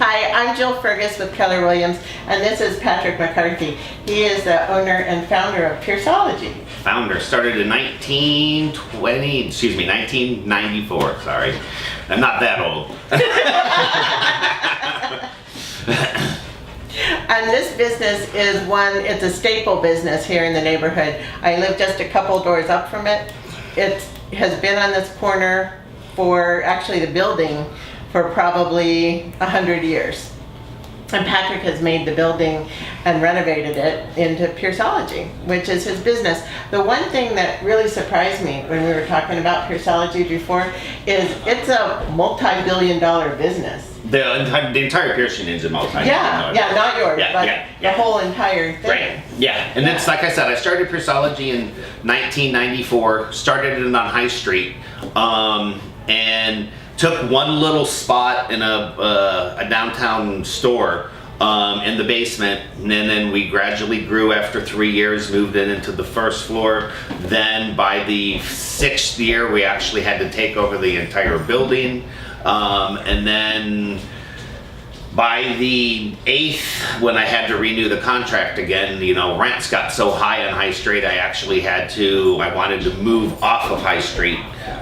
Hi, I'm Jill Fergus with Keller Williams, and this is Patrick McCarthy. He is the owner and founder of Piercology. Founder, started in 1994, sorry. I'm not that old. And this business is it's a staple business here in the neighborhood. I live just a couple doors up from it. It has been on this corner for, actually the building, for probably 100 years. And Patrick has made the building and renovated it into Piercology, which is his business. The one thing that really surprised me when we were talking about Piercology before is it's a multi-billion-dollar business. The entire piercing is a multi-billion-dollar. Yeah, not yours, but the whole entire thing. Right, yeah. And it's like I said, I started Piercology in 1994, started it on High Street, and took one little spot in a downtown store in the basement, and then we gradually grew. After 3 years, moved into the first floor. Then by the 6th year, we actually had to take over the entire building. And then by the 8th, when I had to renew the contract again, rents got so high on High Street, I wanted to move off of High Street.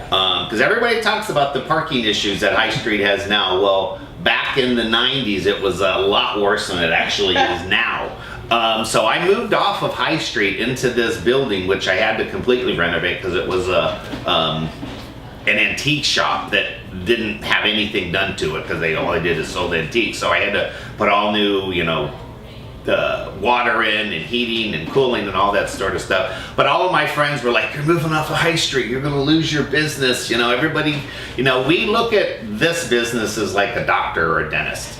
Because everybody talks about the parking issues that High Street has now. Well, back in the 90s, it was a lot worse than it actually is now. So I moved off of High Street into this building, which I had to completely renovate because it was an antique shop that didn't have anything done to it because all they did is sold antiques. So I had to put all new, water in and heating and cooling and all that sort of stuff. But all of my friends were like, "You're moving off of High Street, you're going to lose your business." Everybody, we look at this business as like a doctor or a dentist.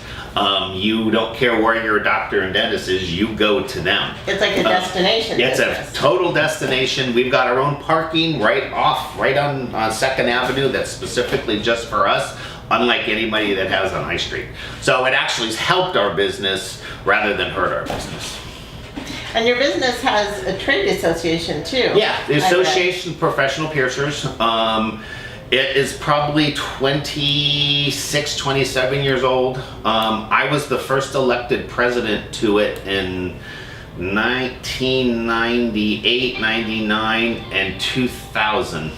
You don't care where your doctor and dentist is, you go to them. It's like a destination. It's a total destination. We've got our own parking right on 2nd Avenue that's specifically just for us, unlike anybody that has on High Street. So it actually has helped our business rather than hurt our business. And your business has a trade association too. Yeah, the Association of Professional Piercers. It is probably 26, 27 years old. I was the first elected president to it in 1998, 99, and 2000.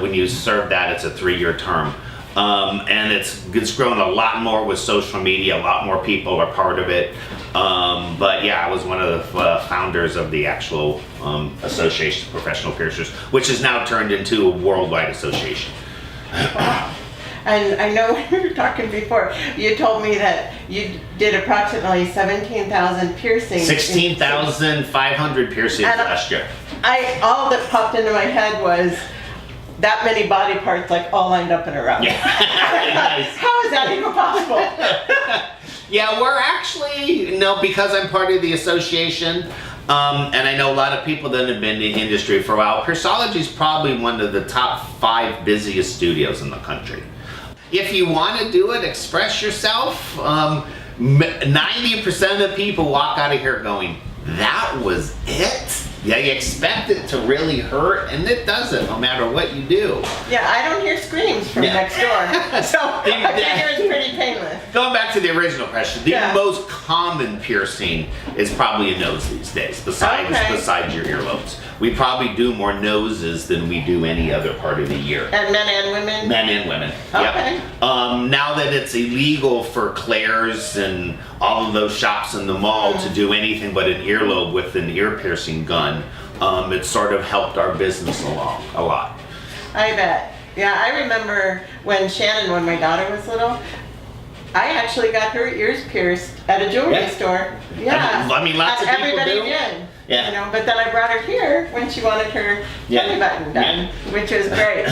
When you serve that, it's a 3-year term. And it's grown a lot more with social media. A lot more people are part of it. But yeah, I was one of the founders of the actual Association of Professional Piercers, which has now turned into a worldwide association. Wow. And I know when we were talking before, you told me that you did approximately 17,000 piercings. 16,500 piercings last year. All that popped into my head was that many body parts all lined up in a row. Yeah. How is that even possible? Yeah, we're actually, because I'm part of the association, and I know a lot of people that have been in the industry for a while, Piercology is probably one of the top 5 busiest studios in the country. If you want to do it, express yourself. 90% of the people walk out of here going, "That was it?" Yeah, you expect it to really hurt, and it doesn't, no matter what you do. Yeah, I don't hear screams from next door, so I figure it's pretty painless. Going back to the original question, the most common piercing is probably a nose these days, besides your earlobes. We probably do more noses than we do any other part of the year. And men and women? Men and women, okay. Yep. Now that it's illegal for Claire's and all of those shops in the mall to do anything but an earlobe with an ear piercing gun, it's sort of helped our business along a lot. I bet. Yeah, I remember when my daughter was little, I actually got her ears pierced at a jewelry store. Yeah. I mean, lots of people everybody do. did. Yeah. But then I brought her here when she wanted her belly button done, which was great.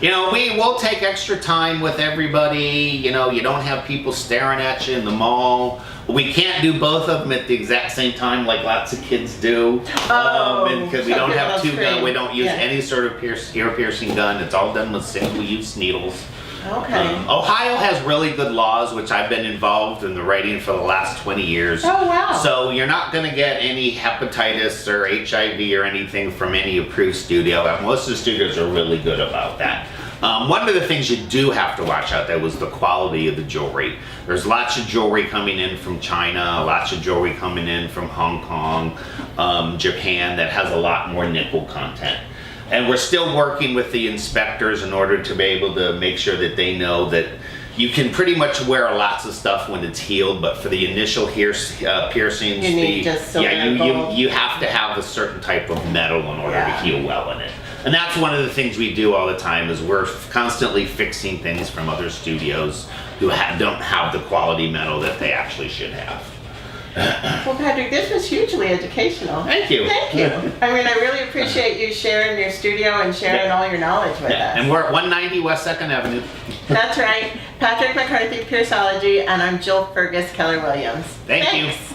We'll take extra time with everybody. You don't have people staring at you in the mall. We can't do both of them at the exact same time like lots of kids do. Because we don't have two guns. We don't use any sort of ear piercing gun. It's all done with single-use needles. Okay. Ohio has really good laws, which I've been involved in the writing for the last 20 years. Oh, wow. So you're not going to get any hepatitis or HIV or anything from any approved studio. Most of the studios are really good about that. One of the things you do have to watch out there was the quality of the jewelry. There's lots of jewelry coming in from China, lots of jewelry coming in from Hong Kong, Japan that has a lot more nickel content. And we're still working with the inspectors in order to be able to make sure that they know that you can pretty much wear lots of stuff when it's healed, but for the initial piercings, You need just silver and gold. you have to have a certain type of metal in order Yeah. to heal well in it. And that's one of the things we do all the time is we're constantly fixing things from other studios who don't have the quality metal that they actually should have. Well, Patrick, this was hugely educational. Thank you. Thank you. I mean, I really appreciate you sharing your studio and sharing all your knowledge with us. And we're at 190 West 2nd Avenue. That's right. Patrick McCarthy, Piercology, and I'm Jill Fergus Keller-Williams. Thank you. Thanks.